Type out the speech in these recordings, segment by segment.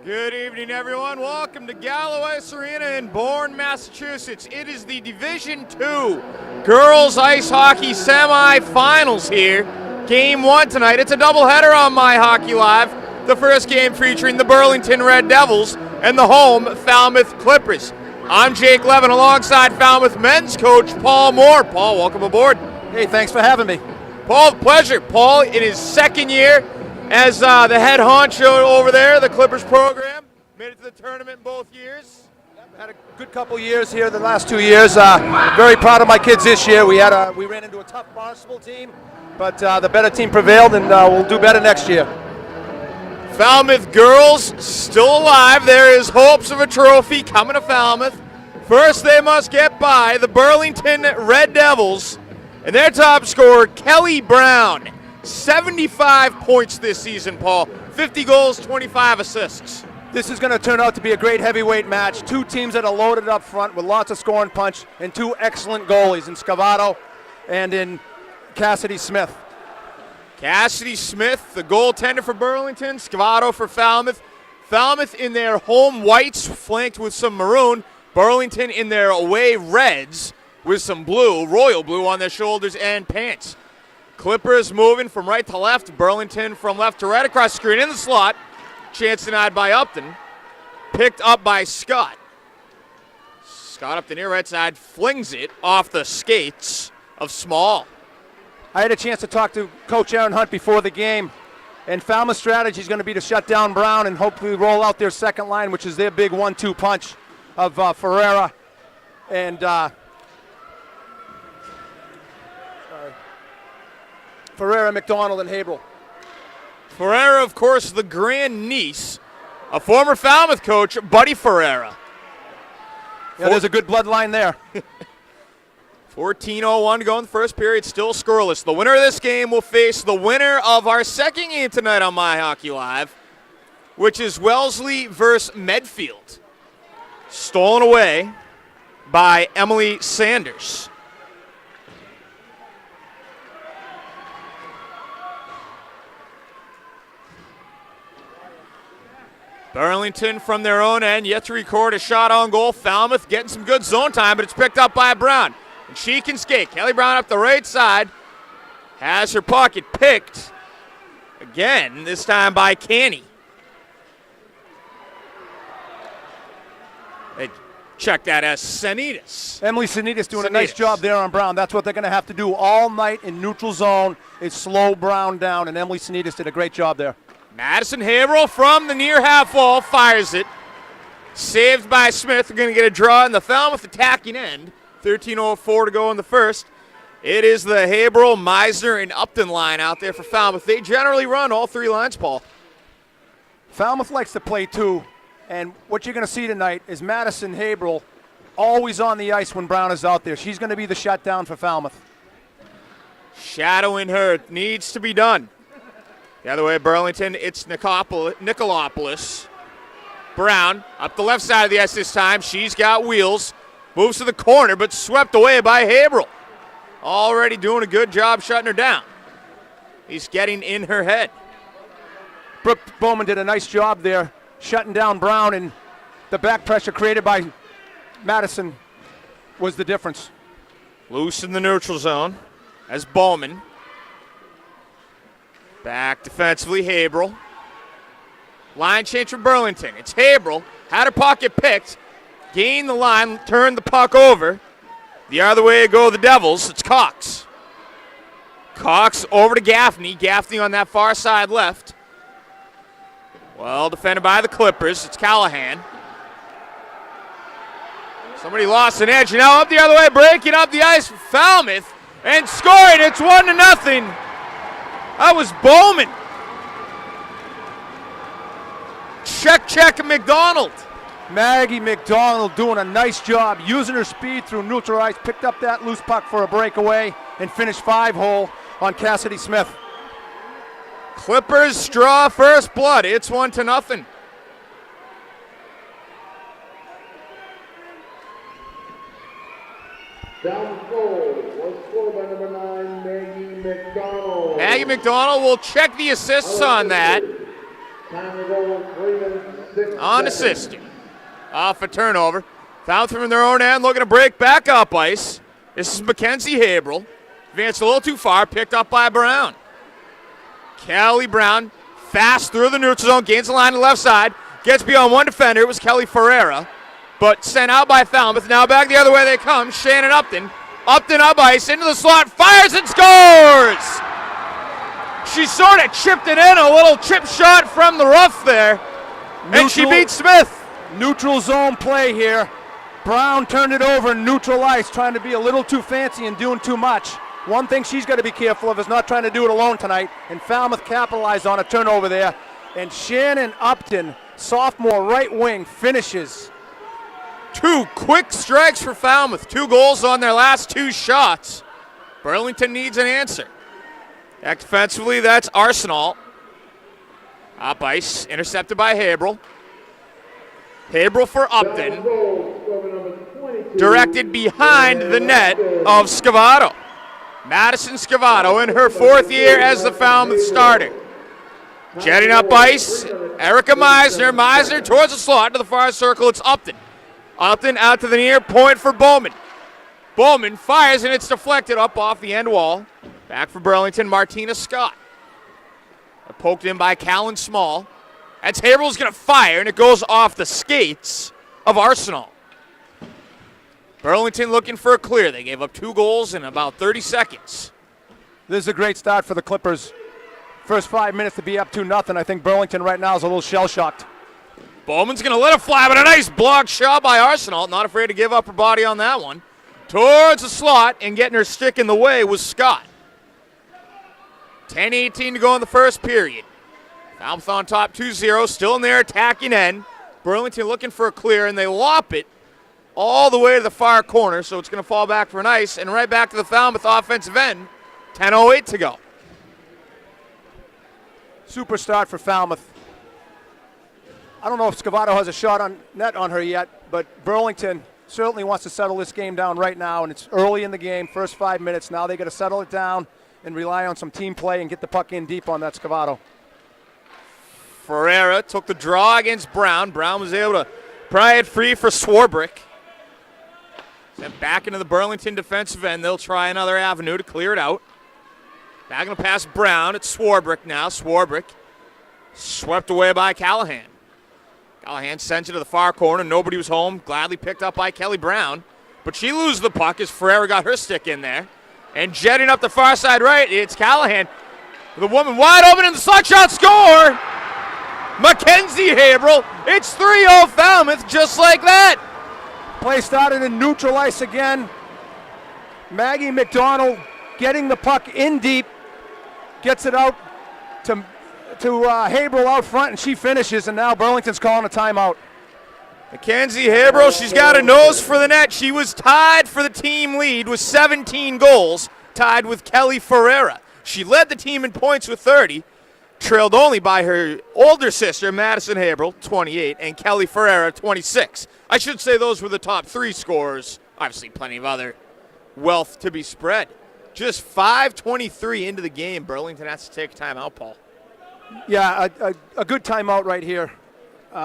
Good evening, everyone. Welcome to Galloway Arena in Bourne, Massachusetts. It is the Division II Girls Ice Hockey Semi-Finals here. Game 1 tonight. It's a doubleheader on MyHockeyLive. The first game featuring the Burlington Red Devils and the home Falmouth Clippers. I'm Jake Levin alongside Falmouth men's coach Paul Moore. Paul, welcome aboard. Hey, thanks for having me. Paul, pleasure. Paul, in his second year as the head honcho over there, the Clippers program, made it to the tournament both years. Had a good couple years here the last 2 years. Very proud of my kids this year. We ran into a tough Barnstable team, but the better team prevailed, and we'll do better next year. Falmouth girls still alive. There is hopes of a trophy coming to Falmouth. First, they must get by the Burlington Red Devils and their top scorer, Kelly Brown. 75 points this season, Paul. 50 goals, 25 assists. This is going to turn out to be a great heavyweight match. Two teams that are loaded up front with lots of scoring punch, and two excellent goalies in Scavato and in Cassidy Smith. Cassidy Smith, the goaltender for Burlington, Scavato for Falmouth. Falmouth in their home whites, flanked with some maroon. Burlington in their away reds with some blue, royal blue on their shoulders and pants. Clippers moving from right to left. Burlington from left to right across the screen in the slot. Chance denied by Upton. Picked up by Scott. Scott up the near right side, flings it off the skates of Small. I had a chance to talk to Coach Aaron Hunt before the game, and Falmouth's strategy is going to be to shut down Brown and hopefully roll out their second line, which is their big 1-2 punch of Ferreira and Ferreira, McDonald, and Haberl. Ferreira, of course, the grandniece of former Falmouth coach Buddy Ferreira. Yeah, there's a good bloodline there. 14:01 to go in the first period, still scoreless. The winner of this game will face the winner of our second game tonight on MyHockeyLive, which is Wellesley versus Medfield. Stolen away by Emily Sanders. Burlington from their own end, yet to record a shot on goal. Falmouth getting some good zone time, but it's picked up by Brown. And she can skate. Kelly Brown up the right side. Has her pocket picked. Again, this time by Canny. They check that as Sanitas. Emily Sanitas doing a nice job there on Brown. That's what they're going to have to do all night in neutral zone is slow Brown down, and Emily Sanitas did a great job there. Madison Haberl from the near half wall fires it. Saved by Smith. We're going to get a draw in the Falmouth attacking end. 13:04 to go in the first. It is the Haberl, Meisner, and Upton line out there for Falmouth. They generally run all three lines, Paul. Falmouth likes to play two, and what you're going to see tonight is Madison Haberl always on the ice when Brown is out there. She's going to be the shutdown for Falmouth. Shadowing her needs to be done. The other way, Burlington, it's Nicolopoulos. Brown up the left side of the ice this time. She's got wheels. Moves to the corner, but swept away by Haberl. Already doing a good job shutting her down. He's getting in her head. Brooke Bowman did a nice job there, shutting down Brown, and the back pressure created by Madison was the difference. Loose in the neutral zone as Bowman. Back defensively, Haberl. Line change from Burlington. It's Haberl. Had her pocket picked. Gained the line, turned the puck over. The other way to go the Devils. It's Cox. Cox over to Gaffney. Gaffney on that far side left. Well defended by the Clippers. It's Callahan. Somebody lost an edge. Now up the other way, breaking up the ice for Falmouth and scoring. It's 1-0. That was Bowman. Check McDonald. Maggie McDonald doing a nice job, using her speed through neutral ice, picked up that loose puck for a breakaway, and finished 5-hole on Cassidy Smith. Clippers draw first blood. It's 1-0. Down goal was scored by number 9, Maggie McDonald. Maggie McDonald will check the assists on that. Time to go 3 minutes 6 on the sister. Off a turnover. Falmouth from their own end, looking to break back up ice. This is Mackenzie Haberl. Advanced a little too far, picked up by Brown. Kelly Brown, fast through the neutral zone, gains the line to the left side, gets beyond one defender. It was Kelly Ferreira, but sent out by Falmouth. Now back the other way they come. Shannon Upton. Upton up ice, into the slot, fires and scores! She sort of chipped it in, a little chip shot from the rough there, and she beat Smith. Neutral zone play here. Brown turned it over in neutral ice, trying to be a little too fancy and doing too much. One thing she's got to be careful of is not trying to do it alone tonight, and Falmouth capitalized on a turnover there. And Shannon Upton, sophomore right wing, finishes. 2 quick strikes for Falmouth. 2 goals on their last 2 shots. Burlington needs an answer. Back defensively, that's Arsenal. Up ice, intercepted by Haberl. Haberl for Upton. Directed behind the net of Scavato. Madison Scavato in her 4th year as the Falmouth starter. Jetting up ice, Erica Meisner. Meisner towards the slot to the far circle. It's Upton. Upton out to the near point for Bowman. Bowman fires and it's deflected up off the end wall. Back for Burlington, Martina Scott. Poked in by Callan Small. That's Haberl's going to fire, and it goes off the skates of Arsenal. Burlington looking for a clear. They gave up 2 goals in about 30 seconds. This is a great start for the Clippers. First 5 minutes to be up 2-0. I think Burlington right now is a little shell-shocked. Bowman's going to let it fly, but a nice block shot by Arsenal. Not afraid to give up her body on that one. Towards the slot, and getting her stick in the way was Scott. 10:18 to go in the first period. Falmouth on top 2-0, still in their attacking end. Burlington looking for a clear, and they lop it all the way to the far corner, so it's going to fall back for an ice, and right back to the Falmouth offensive end. 10:08 to go. Super start for Falmouth. I don't know if Scavato has a shot on net on her yet, but Burlington certainly wants to settle this game down right now, and it's early in the game, first 5 minutes. Now they got to settle it down and rely on some team play and get the puck in deep on that Scavato. Ferreira took the draw against Brown. Brown was able to pry it free for Swarbrick. Sent back into the Burlington defensive end. They'll try another avenue to clear it out. Back in the pass, Brown. It's Swarbrick now. Swarbrick swept away by Callahan. Callahan sent it to the far corner. Nobody was home. Gladly picked up by Kelly Brown. But she loses the puck as Ferreira got her stick in there. And jetting up the far side right, it's Callahan. The woman wide open in the slot shot, score! Mackenzie Haberl. It's 3-0 Falmouth, just like that. Play started in neutral ice again. Maggie McDonald getting the puck in deep, gets it out to Haberl out front, and she finishes, and now Burlington's calling a timeout. Mackenzie Haberl, she's got a nose for the net. She was tied for the team lead with 17 goals, tied with Kelly Ferreira. She led the team in points with 30, trailed only by her older sister, Madison Haberl, 28, and Kelly Ferreira, 26. I should say those were the top 3 scorers. Obviously plenty of other wealth to be spread. Just 5:23 into the game. Burlington has to take a timeout, Paul. Yeah, a good timeout right here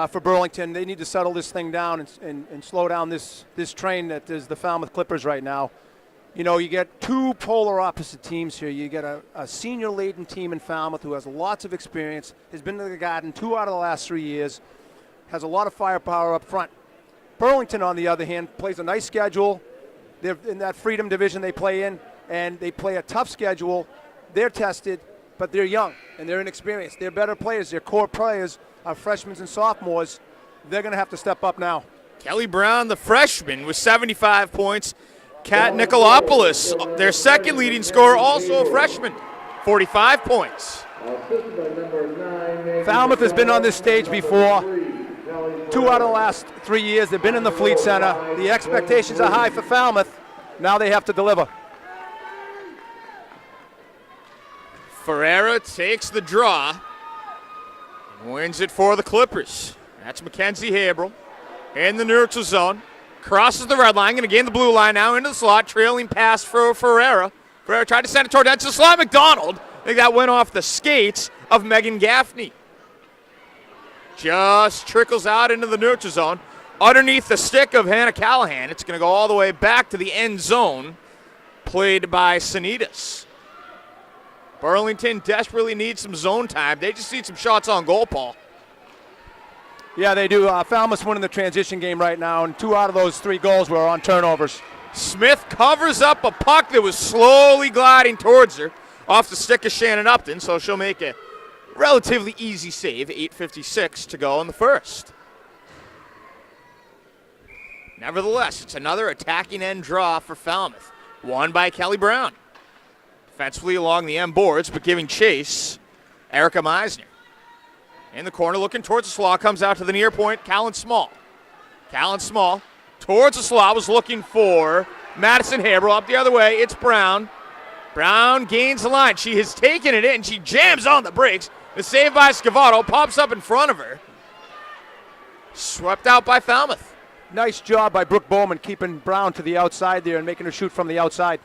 for Burlington. They need to settle this thing down and slow down this train that is the Falmouth Clippers right now. You know, you get 2 polar opposite teams here. You get a senior-laden team in Falmouth who has lots of experience, has been to the Garden 2 out of the last 3 years, has a lot of firepower up front. Burlington, on the other hand, plays a nice schedule. They're in that Freedom Division they play in, and they play a tough schedule. They're tested, but they're young, and they're inexperienced. They're better players. Their core players are freshmen and sophomores. They're going to have to step up now. Kelly Brown, the freshman, with 75 points. Kat Nikolopoulos, their second leading scorer, also a freshman, 45 points. Falmouth has been on this stage before. 2 out of the last 3 years, they've been in the Fleet Center. The expectations are high for Falmouth. Now they have to deliver. Ferreira takes the draw and wins it for the Clippers. That's Mackenzie Haberl in the neutral zone. Crosses the red line, going to gain the blue line now into the slot. Trailing pass for Ferreira. Ferreira tried to send it toward that to the slot. McDonald. I think that went off the skates of Megan Gaffney. just trickles out into the neutral zone. Underneath the stick of Hannah Callahan. It's going to go all the way back to the end zone, played by Sanitas. Burlington desperately needs some zone time. They just need some shots on goal, Paul. Yeah, they do. Falmouth's winning the transition game right now, and 2 out of those 3 goals were on turnovers. Smith covers up a puck that was slowly gliding towards her off the stick of Shannon Upton, so she'll make a relatively easy save. 8:56 to go in the first. Nevertheless, it's another attacking end draw for Falmouth. Won by Kelly Brown. Defensively along the end boards, but giving chase, Erica Meisner. In the corner, looking towards the slot, comes out to the near point, Callan Small. Callan Small towards the slot, was looking for Madison Haberl. Up the other way, it's Brown. Brown gains the line. She has taken it in. She jams on the brakes. The save by Scavato pops up in front of her. Swept out by Falmouth. Nice job by Brooke Bowman keeping Brown to the outside there and making her shoot from the outside.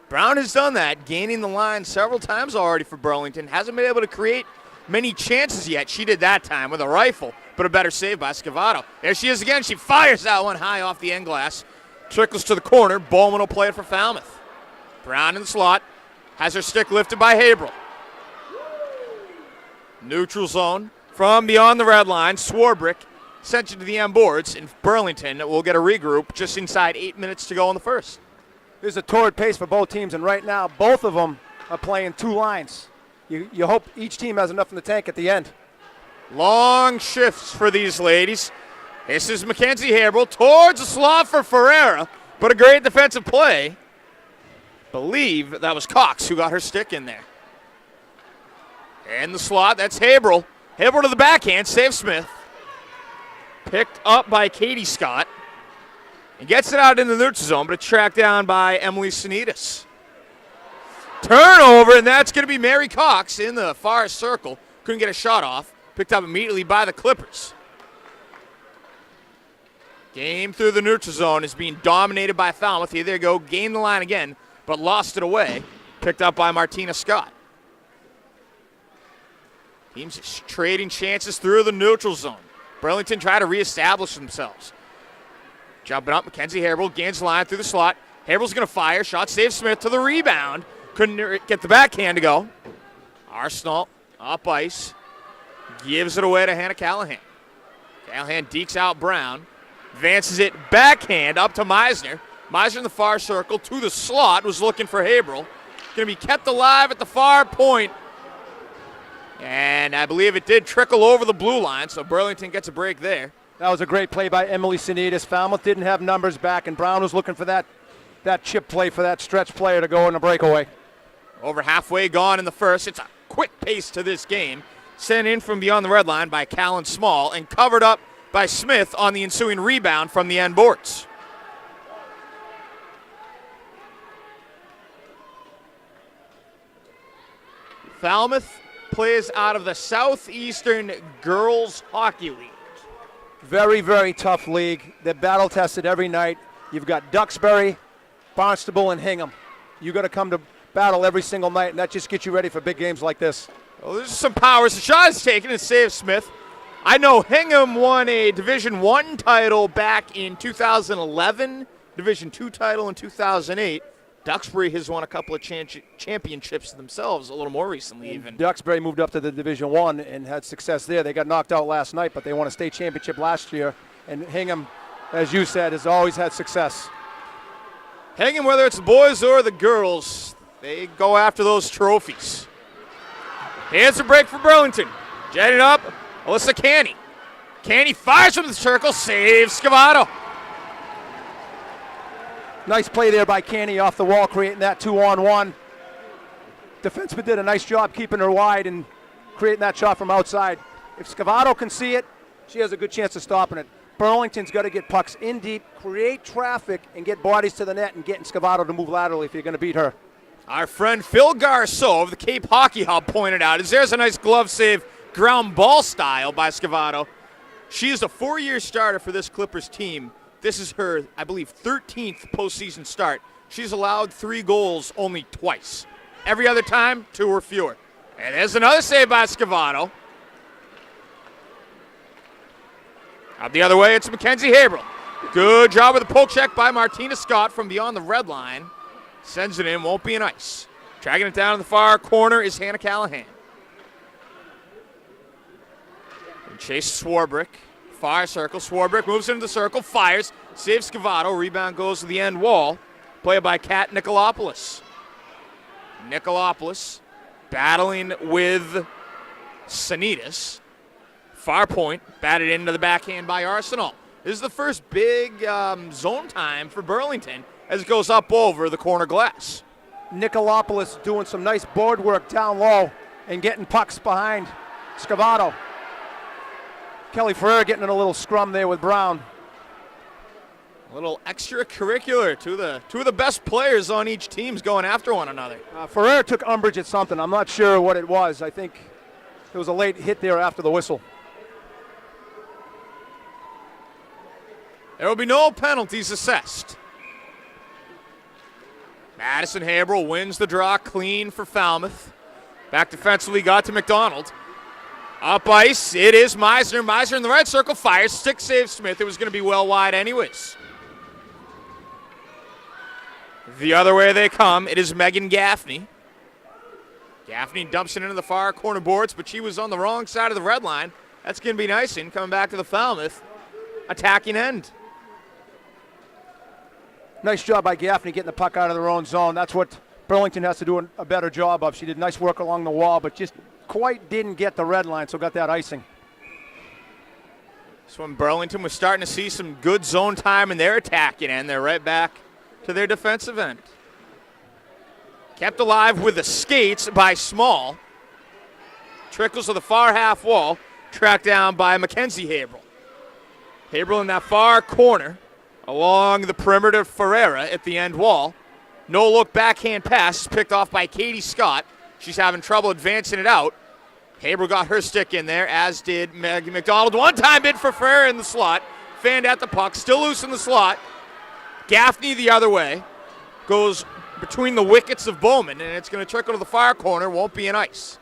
Brown has done that, gaining the line several times already for Burlington. Hasn't been able to create many chances yet. She did that time with a rifle, but a better save by Scavato. There she is again. She fires that one high off the end glass. Trickles to the corner. Bowman will play it for Falmouth. Brown in the slot. Has her stick lifted by Haberl. Neutral zone from beyond the red line. Swarbrick sent it to the end boards, and Burlington will get a regroup just inside 8 minutes to go in the first. There's a torrid pace for both teams, and right now both of them are playing 2 lines. You hope each team has enough in the tank at the end. Long shifts for these ladies. This is Mackenzie Haberl towards the slot for Ferreira, but a great defensive play. Believe that was Cox who got her stick in there. In the slot, that's Haberl. Haberl to the backhand, saves Smith. Picked up by Katie Scott. And gets it out in the neutral zone, but it's tracked down by Emily Sanitas. Turnover, and that's going to be Mary Cox in the far circle. Couldn't get a shot off. Picked up immediately by the Clippers. Game through the neutral zone is being dominated by Falmouth. Here they go, gained the line again, but lost it away. Picked up by Martina Scott. Teams just trading chances through the neutral zone. Burlington try to reestablish themselves. Jumping up, Mackenzie Haberl gains the line through the slot. Haberl's going to fire. Shot saves Smith to the rebound. Couldn't get the backhand to go. Arsenal up ice. Gives it away to Hannah Callahan. Callahan dekes out Brown. Advances it backhand up to Meisner. Meisner in the far circle to the slot. Was looking for Haberl. Going to be kept alive at the far point. And I believe it did trickle over the blue line, so Burlington gets a break there. That was a great play by Emily Sanitas. Falmouth didn't have numbers back, and Brown was looking for that chip play for that stretch player to go in a breakaway. Over halfway gone in the first. It's a quick pace to this game. Sent in from beyond the red line by Callan Small and covered up by Smith on the ensuing rebound from the end boards. Falmouth plays out of the Southeastern Girls Hockey League. Very, very tough league. They're battle-tested every night. You've got Duxbury, Barnstable, and Hingham. You got to come to battle every single night, and that just gets you ready for big games like this. Well, there's some powers. The shot is taken and saves Smith. I know Hingham won a Division I title back in 2011, Division II title in 2008. Duxbury has won a couple of championships themselves a little more recently even. Duxbury moved up to the Division I and had success there. They got knocked out last night, but they won a state championship last year. And Hingham, as you said, has always had success. Hingham, whether it's the boys or the girls, they go after those trophies. Here's a break for Burlington. Jetting up, Alyssa Canny. Canny fires from the circle, saves Scavato. Nice play there by Canny off the wall, creating that 2-on-1. Defenseman did a nice job keeping her wide and creating that shot from outside. If Scavato can see it, she has a good chance of stopping it. Burlington's got to get pucks in deep, create traffic, and get bodies to the net and getting Scavato to move laterally if you're going to beat her. Our friend Phil Garceau of the Cape Hockey Hub pointed out, there's a nice glove save, ground ball style by Scavato. She is a 4-year starter for this Clippers team. This is her, I believe, 13th postseason start. She's allowed 3 goals only twice. Every other time, 2 or fewer. And there's another save by Scavato. Out the other way, it's Mackenzie Haberl. Good job with the poke check by Martina Scott from beyond the red line. Sends it in, won't be an ice. Tracking it down in the far corner is Hannah Callahan. And Chase Swarbrick, far circle. Swarbrick moves into the circle, fires, saves Scavato. Rebound goes to the end wall. Play by Kat Nikolopoulos. Nikolopoulos battling with Sanitas. Far point, batted into the backhand by Arsenal. This is the first big zone time for Burlington as it goes up over the corner glass. Nikolopoulos doing some nice board work down low and getting pucks behind Scavato. Kelly Ferrer getting in a little scrum there with Brown. A little extracurricular. Two of the best players on each team's going after one another. Ferrer took umbrage at something. I'm not sure what it was. I think it was a late hit there after the whistle. There will be no penalties assessed. Madison Haberl wins the draw clean for Falmouth. Back defensively, got to McDonald. Up ice, it is Meisner. Meisner in the right circle, fires, stick save Smith. It was going to be well wide anyways. The other way they come, it is Megan Gaffney. Gaffney dumps it into the far corner boards, but she was on the wrong side of the red line. That's going to be Nyson coming back to the Falmouth attacking end. Nice job by Gaffney getting the puck out of their own zone. That's what Burlington has to do a better job of. She did nice work along the wall, but just quite didn't get the red line, so got that icing. So when Burlington was starting to see some good zone time in their attacking end, they're right back to their defensive end. Kept alive with the skates by Small. Trickles to the far half wall, tracked down by Mackenzie Haberl. Haberl in that far corner. Along the perimeter, Ferreira at the end wall. No-look backhand pass picked off by Katie Scott. She's having trouble advancing it out. Haberl got her stick in there, as did Maggie McDonald. One-time bid for Ferreira in the slot. Fanned at the puck, still loose in the slot. Gaffney the other way. Goes between the wickets of Bowman, and it's going to trickle to the far corner. Won't be an ice.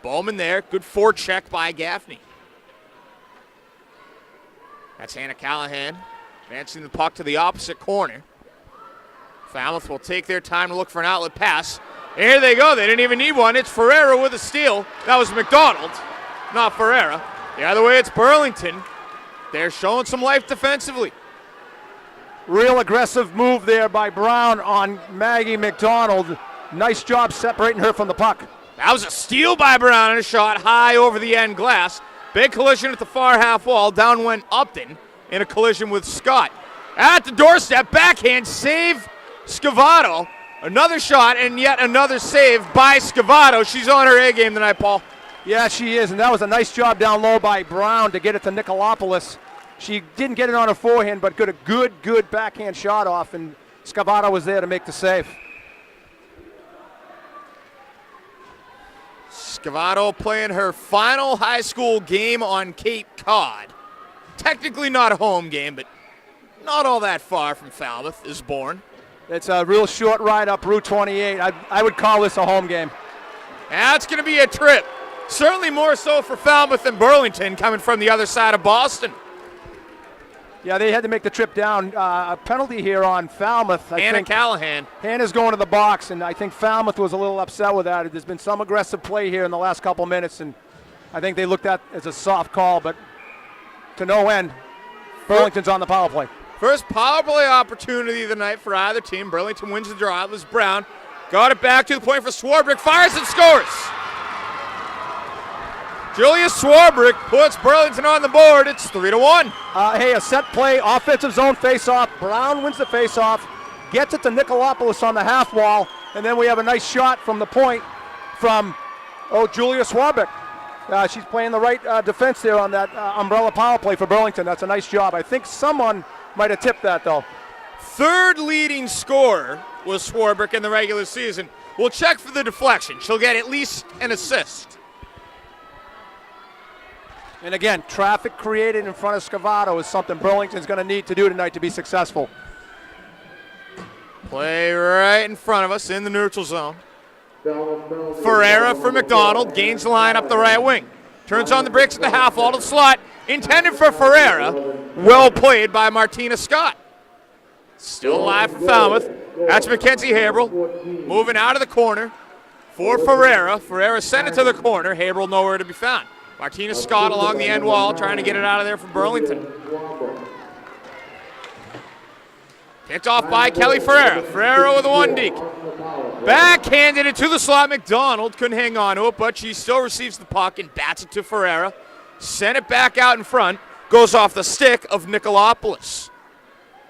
Bowman there. Good forecheck by Gaffney. That's Hannah Callahan. Advancing the puck to the opposite corner. Falmouth will take their time to look for an outlet pass. Here they go. They didn't even need one. It's Ferreira with a steal. That was McDonald, not Ferreira. The other way, it's Burlington. They're showing some life defensively. Real aggressive move there by Brown on Maggie McDonald. Nice job separating her from the puck. That was a steal by Brown and a shot high over the end glass. Big collision at the far half wall. Down went Upton in a collision with Scott. At the doorstep, backhand save Scavato. Another shot and yet another save by Scavato. She's on her A game tonight, Paul. Yeah, she is, and that was a nice job down low by Brown to get it to Nikolopoulos. She didn't get it on her forehand, but got a good backhand shot off, and Scavato was there to make the save. Scavato playing her final high school game on Cape Cod. Technically not a home game, but not all that far from Falmouth is born. It's a real short ride up Route 28. I would call this a home game. That's going to be a trip. Certainly more so for Falmouth than Burlington coming from the other side of Boston. Yeah, they had to make the trip down. A penalty here on Falmouth. Hannah Callahan. Hannah's going to the box, and I think Falmouth was a little upset with that. There's been some aggressive play here in the last couple minutes, and I think they looked at it as a soft call, but to no end. Burlington's on the power play. First power play opportunity of the night for either team. Burlington wins the draw. It was Brown. Got it back to the point for Swarbrick. Fires and scores. Julia Swarbrick puts Burlington on the board. It's 3-1. Hey, a set play, offensive zone face-off. Brown wins the face-off, gets it to Nikolopoulos on the half wall, and then we have a nice shot from the point from Julia Swarbrick. She's playing the right defense there on that umbrella power play for Burlington. That's a nice job. I think someone might have tipped that, though. Third leading scorer was Swarbrick in the regular season. We'll check for the deflection. She'll get at least an assist. And again, traffic created in front of Scavato is something Burlington's going to need to do tonight to be successful. Play right in front of us in the neutral zone. Ferreira for McDonald, gains the line up the right wing. Turns on the brakes at the half wall to the slot. intended for Ferreira. Well played by Martina Scott. Still alive for Falmouth. That's Mackenzie Haberl moving out of the corner for Ferreira. Ferreira sent it to the corner. Haberl nowhere to be found. Martina Scott along the end wall trying to get it out of there from Burlington. Picked off by Kelly Ferreira. Ferreira with a one deke. Backhanded it to the slot. McDonald couldn't hang on to it, but she still receives the puck and bats it to Ferreira. Sent it back out in front. Goes off the stick of Nikolopoulos.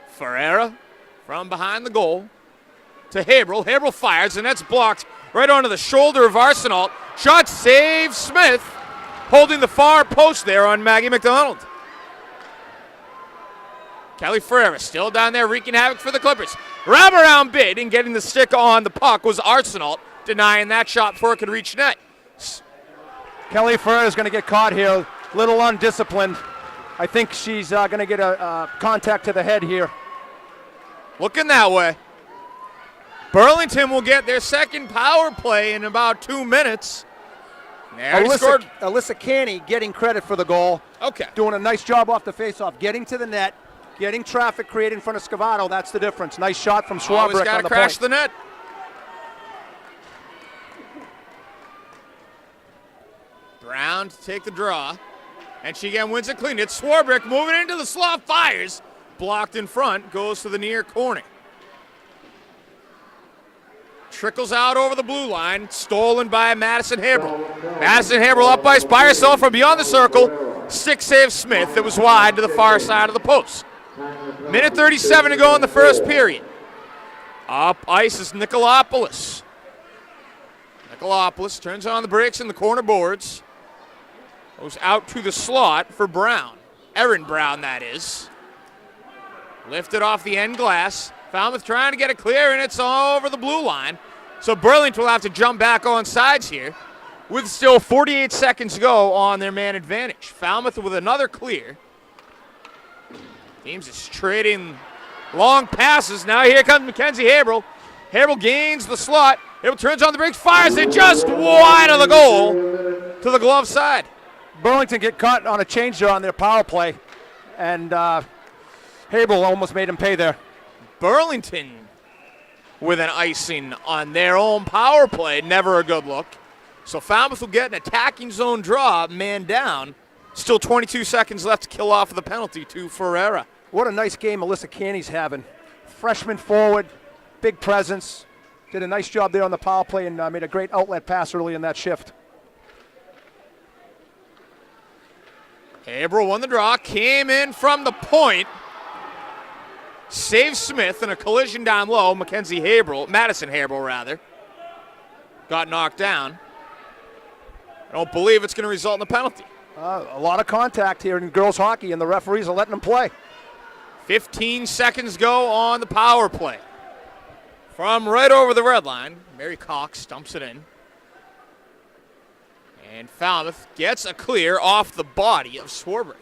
Ferreira from behind the goal to Haberl. Haberl fires, and that's blocked right onto the shoulder of Arsenault. Shot save Smith, holding the far post there on Maggie McDonald. Kelly Ferreira still down there wreaking havoc for the Clippers. Wraparound bid and getting the stick on the puck was Arsenault, denying that shot before it could reach net. Kelly Ferreira is going to get caught here, a little undisciplined. I think she's going to get a contact to the head here. Looking that way. Burlington will get their second power play in about 2 minutes. Alyssa Canny getting credit for the goal. Okay. Doing a nice job off the faceoff, getting to the net, getting traffic created in front of Scavato. That's the difference. Nice shot from Swarbrick Always got on to the crash point. the net. Brown to take the draw. And she again wins it clean. It's Swarbrick moving into the slot, fires. Blocked in front, goes to the near corner. Trickles out over the blue line, stolen by Madison Haberl. Madison Haberl up ice by herself from beyond the circle. Stick save Smith. It was wide to the far side of the post. Minute 37 to go in the first period. Up ice is Nikolopoulos. Nikolopoulos turns on the brakes in the corner boards. Goes out to the slot for Brown. Erin Brown, that is. Lifted off the end glass. Falmouth trying to get it clear, and it's all over the blue line. So Burlington will have to jump back on sides here with still 48 seconds to go on their man advantage. Falmouth with another clear. Teams is trading long passes. Now here comes Mackenzie Haberl. Haberl gains the slot. Haberl turns on the brakes, fires it just wide of the goal to the glove side. Burlington get caught on a change there on their power play, and Haberl almost made him pay there. Burlington with an icing on their own power play. Never a good look. So Falmouth will get an attacking zone draw, man down. Still 22 seconds left to kill off the penalty to Ferreira. What a nice game Alyssa Canny's having. Freshman forward, big presence. Did a nice job there on the power play and made a great outlet pass early in that shift. Haberl won the draw, came in from the point. Saved Smith in a collision down low. Madison Haberl rather, got knocked down. I don't believe it's going to result in a penalty. A lot of contact here in girls hockey, and the referees are letting them play. 15 seconds go on the power play. From right over the red line, Mary Cox dumps it in. And Falmouth gets a clear off the body of Swarbrick.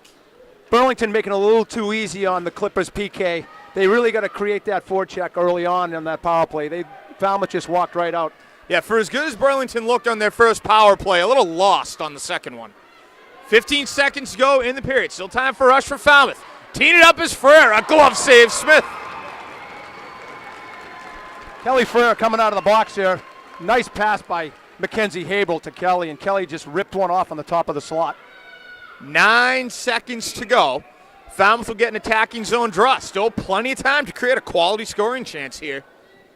Burlington making it a little too easy on the Clippers PK. They really got to create that forecheck early on that power play. Falmouth just walked right out. Yeah, for as good as Burlington looked on their first power play, a little lost on the second one. 15 seconds to go in the period. Still time for rush for Falmouth. Teeing it up is Ferreira. Glove save Smith. Kelly Ferreira coming out of the box here. Nice pass by Mackenzie Haberl to Kelly, and Kelly just ripped one off on the top of the slot. 9 seconds to go. Falmouth will get an attacking zone draw. Still plenty of time to create a quality scoring chance here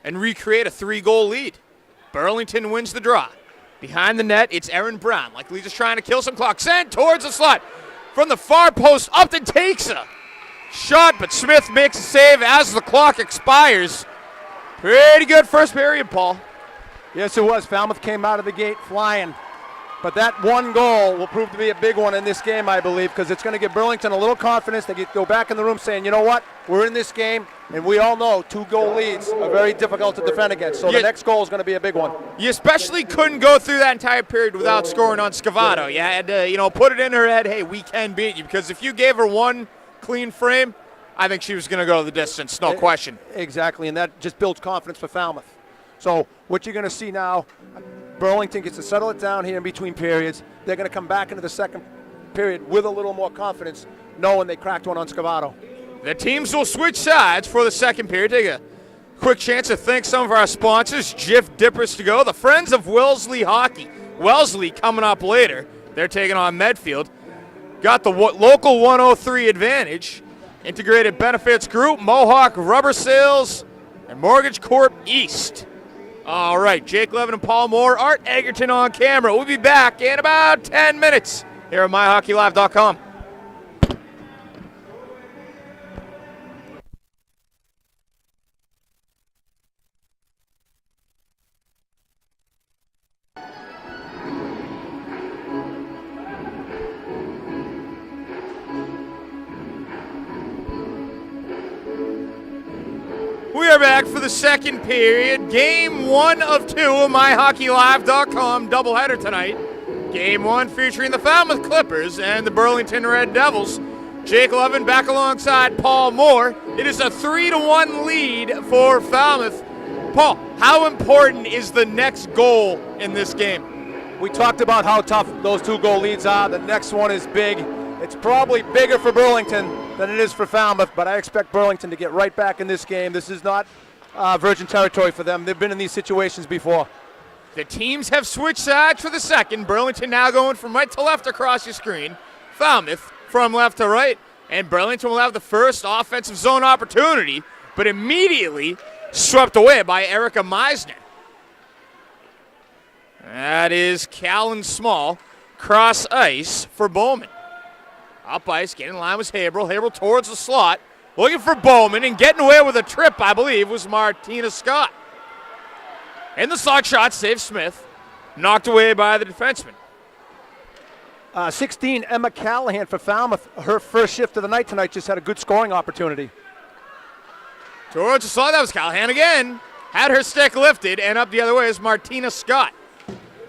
and recreate a 3-goal lead. Burlington wins the draw. Behind the net, it's Erin Brown. Likely just trying to kill some clock. Sent towards the slot. From the far post, Upton takes a shot, but Smith makes a save as the clock expires. Pretty good first period, Paul. Yes, it was. Falmouth came out of the gate flying. But that one goal will prove to be a big one in this game, I believe, because it's going to give Burlington a little confidence. They go back in the room saying, you know what, we're in this game, and we all know 2-goal leads are very difficult to defend against. So the next goal is going to be a big one. You especially couldn't go through that entire period without scoring on Scavato. You had to, put it in her head, hey, we can beat you. Because if you gave her one clean frame, I think she was going to go the distance, no question. Exactly, and that just builds confidence for Falmouth. So what you're going to see now, Burlington gets to settle it down here in between periods. They're going to come back into the second period with a little more confidence, knowing they cracked one on Scavato. The teams will switch sides for the second period. Take a quick chance to thank some of our sponsors. Jif Dippers to go. The Friends of Wellesley Hockey. Wellesley coming up later. They're taking on Medfield. Got the local 103 advantage. Integrated Benefits Group, Mohawk Rubber Sales, and Mortgage Corp East. All right, Jake Levin and Paul Moore, Art Egerton on camera. We'll be back in about 10 minutes here at MyHockeyLive.com. We are back for the second period. Game 1 of 2 of MyHockeyLive.com doubleheader tonight. Game 1 featuring the Falmouth Clippers and the Burlington Red Devils. Jake Levin back alongside Paul Moore. It is a 3-1 lead for Falmouth. Paul, how important is the next goal in this game? We talked about how tough those 2-goal leads are. The next one is big. It's probably bigger for Burlington than it is for Falmouth, but I expect Burlington to get right back in this game. This is not virgin territory for them. They've been in these situations before. The teams have switched sides for the second. Burlington now going from right to left across your screen. Falmouth from left to right. And Burlington will have the first offensive zone opportunity, but immediately swept away by Erica Meisner. That is Callan Small. Cross ice for Bowman. Up ice, getting in line was Haberl. Haberl towards the slot, looking for Bowman, and getting away with a trip, I believe, was Martina Scott. And the slot shot saves Smith, knocked away by the defenseman. 16, Emma Callahan for Falmouth. Her first shift of the night tonight just had a good scoring opportunity. Towards the slot, that was Callahan again. Had her stick lifted, and up the other way is Martina Scott.